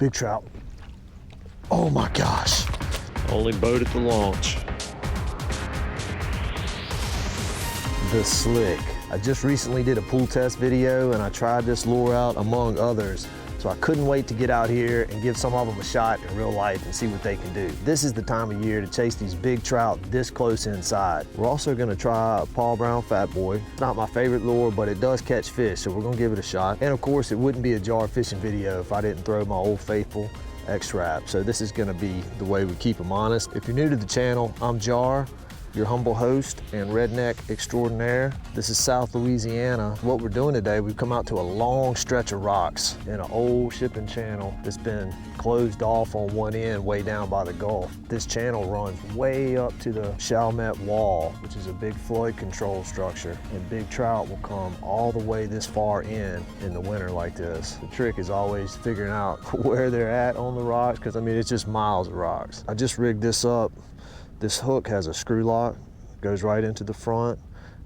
Big trout. Oh my gosh. Only boat at the launch. The slick. I just recently did a pool test video and I tried this lure out among others. So I couldn't wait to get out here and give some of them a shot in real life and see what they can do. This is the time of year to chase these big trout this close inside. We're also gonna try a Paul Brown Fatboy. It's not my favorite lure, but it does catch fish, so we're gonna give it a shot. And of course, it wouldn't be a jar fishing video if I didn't throw my old faithful X-Wrap. So this is gonna be the way we keep them honest. If you're new to the channel, I'm Jar, your humble host and redneck extraordinaire. This is South Louisiana. What we're doing today, we've come out to a long stretch of rocks in an old shipping channel that's been closed off on one end way down by the Gulf. This channel runs way up to the Chalmette Wall, which is a big flood control structure, and big trout will come all the way this far in the winter like this. The trick is always figuring out where they're at on the rocks, because I mean, it's just miles of rocks. I just rigged this up. This hook has a screw lock, goes right into the front,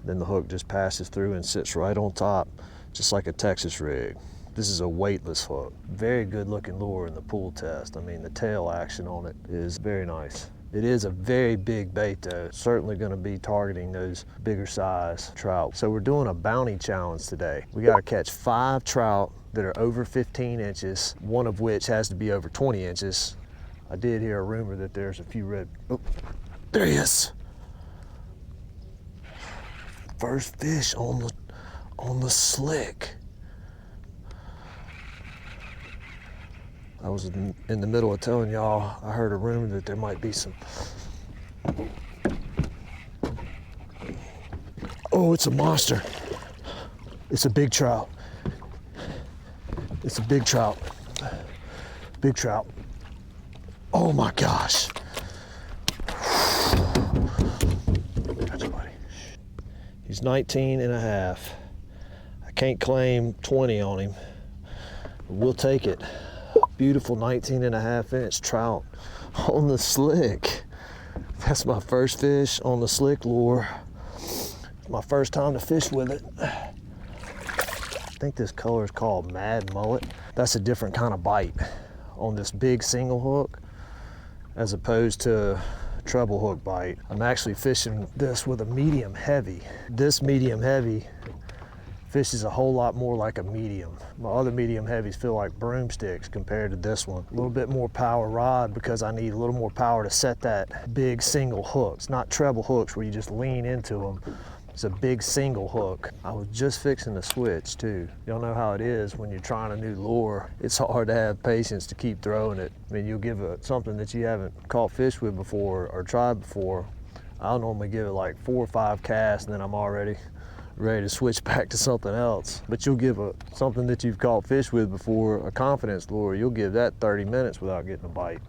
then the hook just passes through and sits right on top, just like a Texas rig. This is a weightless hook. Very good looking lure in the pool test. I mean, the tail action on it is very nice. It is a very big bait though. Certainly gonna be targeting those bigger size trout. So we're doing a bounty challenge today. We gotta catch 5 trout that are over 15 inches, one of which has to be over 20 inches. I did hear a rumor that there's a few red, oh, there he is. First fish on the slick. I was in the middle of telling y'all, I heard a rumor that there might be some. Oh, it's a monster. It's a big trout. It's a big trout. Big trout. Oh my gosh. Gotcha, buddy. He's 19 and a half. I can't claim 20 on him, but we'll take it. Beautiful 19 and a half inch trout on the slick. That's my first fish on the slick lure. It's my first time to fish with it. I think this color is called Mad Mullet. That's a different kind of bite on this big single hook, as opposed to treble hook bite. I'm actually fishing this with a medium heavy. This medium heavy fishes a whole lot more like a medium. My other medium heavies feel like broomsticks compared to this one. A little bit more power rod because I need a little more power to set that big single hook. It's not treble hooks where you just lean into them. It's a big single hook. I was just fixing to switch too. Y'all know how it is when you're trying a new lure. It's hard to have patience to keep throwing it. I mean, you'll give it something that you haven't caught fish with before or tried before. I'll normally give it like 4 or 5 casts and then I'm already ready to switch back to something else. But you'll give something that you've caught fish with before, a confidence lure, you'll give that 30 minutes without getting a bite.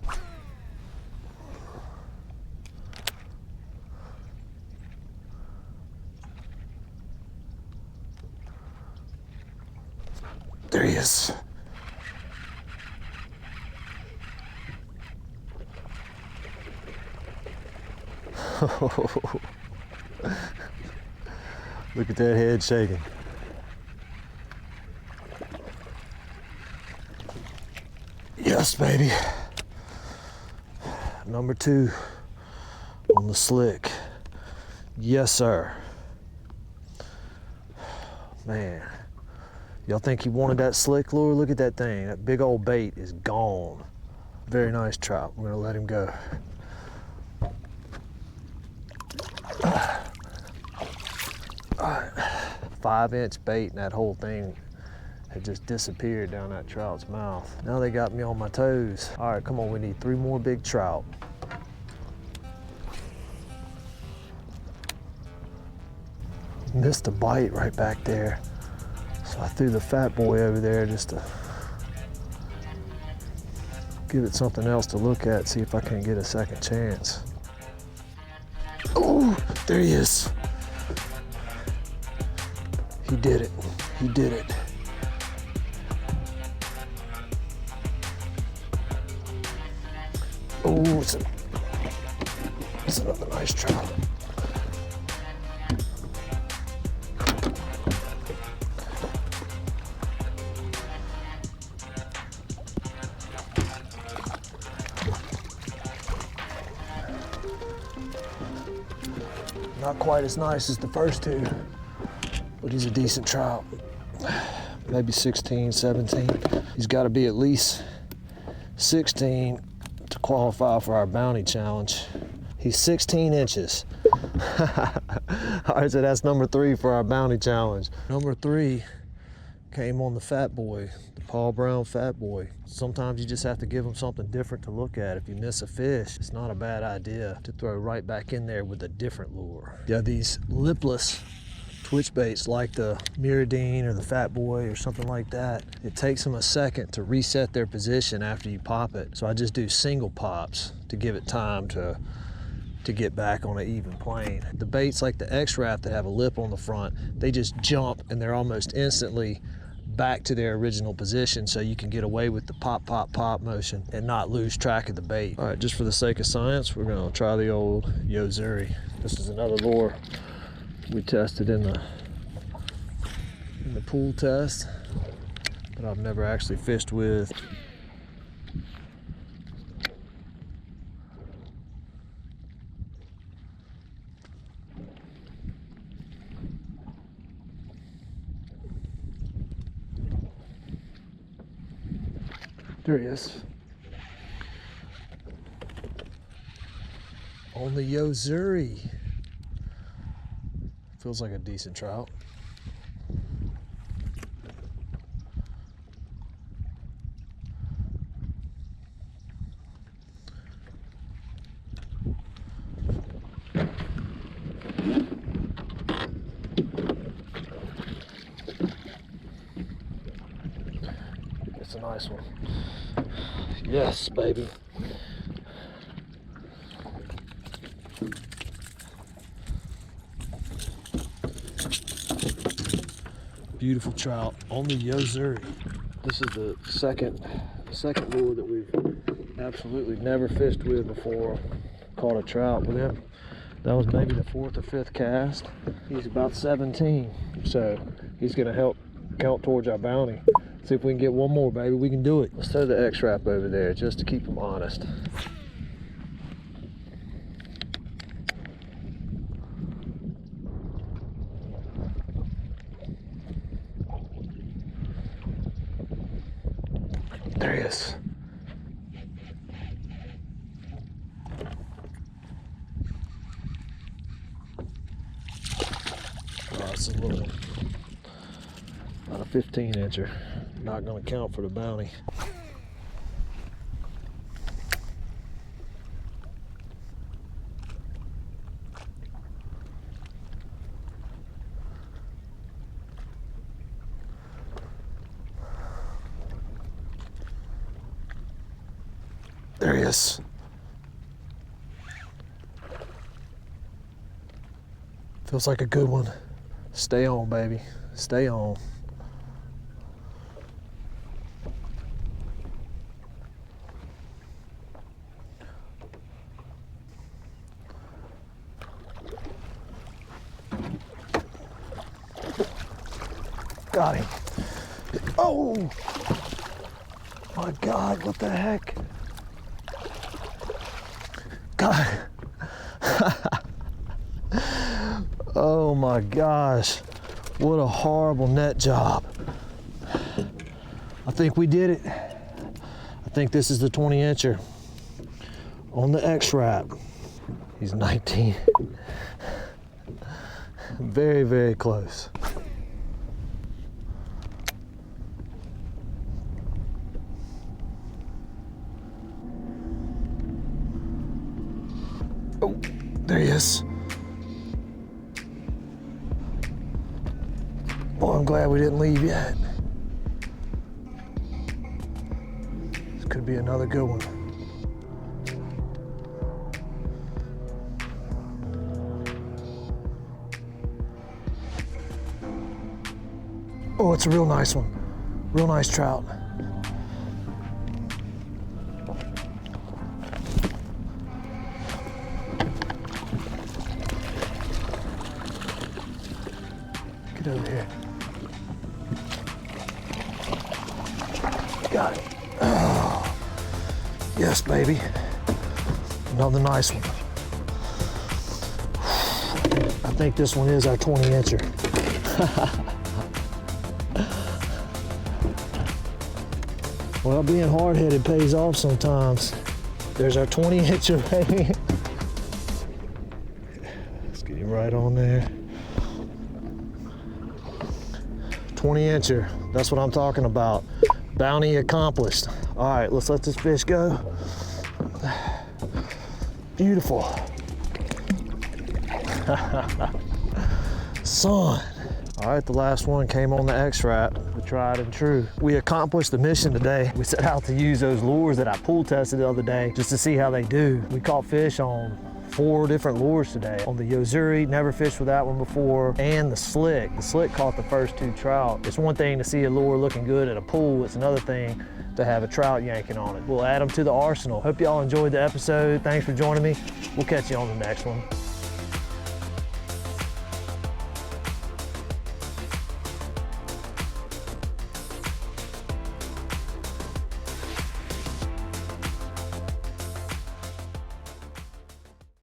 There he is. Look at that head shaking. Yes, baby. Number 2 on the slick. Yes, sir. Man. Y'all think he wanted that slick lure? Look at that thing. That big old bait is gone. Very nice trout. We're gonna let him go. All right. 5-inch bait and that whole thing had just disappeared down that trout's mouth. Now they got me on my toes. All right, come on, we need 3 more big trout. Missed a bite right back there. So I threw the Fatboy over there just to give it something else to look at, see if I can get a second chance. Oh, there he is. He did it. He did it. Oh, it's another nice trout. Not quite as nice as the first two, but he's a decent trout. Maybe 16, 17. He's got to be at least 16 to qualify for our bounty challenge. He's 16 inches. All right, so that's number 3 for our bounty challenge. Number 3 came on the Fatboy, the Paul Brown Fatboy. Sometimes you just have to give them something different to look at. If you miss a fish, it's not a bad idea to throw right back in there with a different lure. Yeah, these lipless twitch baits like the Miradine or the Fatboy or something like that, it takes them a second to reset their position after you pop it. So I just do single pops to give it time to get back on an even plane. The baits like the X-Wrap that have a lip on the front, they just jump and they're almost instantly back to their original position, so you can get away with the pop, pop, pop motion and not lose track of the bait. All right, just for the sake of science, we're gonna try the old Yo-Zuri. This is another lure we tested in the pool test, but I've never actually fished with. There he is. On the Yo-Zuri. Feels like a decent trout. It's a nice one. Yes, baby. Beautiful trout on the Yo-Zuri. This is the second lure that we've absolutely never fished with before. Caught a trout with him. That was maybe the 4th or 5th cast. He's about 17, so he's gonna help count towards our bounty. See if we can get one more, baby. We can do it. Let's throw the X-Wrap over there just to keep him honest. There he is. Oh, it's a little, about a 15 incher. Not gonna count for the bounty. There he is. Feels like a good one. Stay on, baby. Stay on. Got him. Oh my God, what the heck? God. Oh my gosh, what a horrible net job. I think we did it. I think this is the 20 incher on the X-Wrap. He's 19. Very, very close. Oh, there he is. Boy, I'm glad we didn't leave yet. This could be another good one. Oh, it's a real nice one. Real nice trout. Get over here. Got it. Oh, yes, baby. Another nice one. think this one is our 20-incher. Well, being hard-headed pays off sometimes. There's our 20-incher, baby. Let's get him right on there. 20-incher, that's what I'm talking about. Bounty accomplished. All right, let's let this fish go. Beautiful. Son. All right, the last one came on the X-Rat, the tried and true. We accomplished the mission today. We set out to use those lures that I pool tested the other day just to see how they do. We caught fish on 4 different lures today. On the Yo-Zuri, never fished with that one before, and the slick. The slick caught the first 2 trout. It's one thing to see a lure looking good at a pool. It's another thing to have a trout yanking on it. We'll add them to the arsenal. Hope y'all enjoyed the episode. Thanks for joining me. We'll catch you on the next one.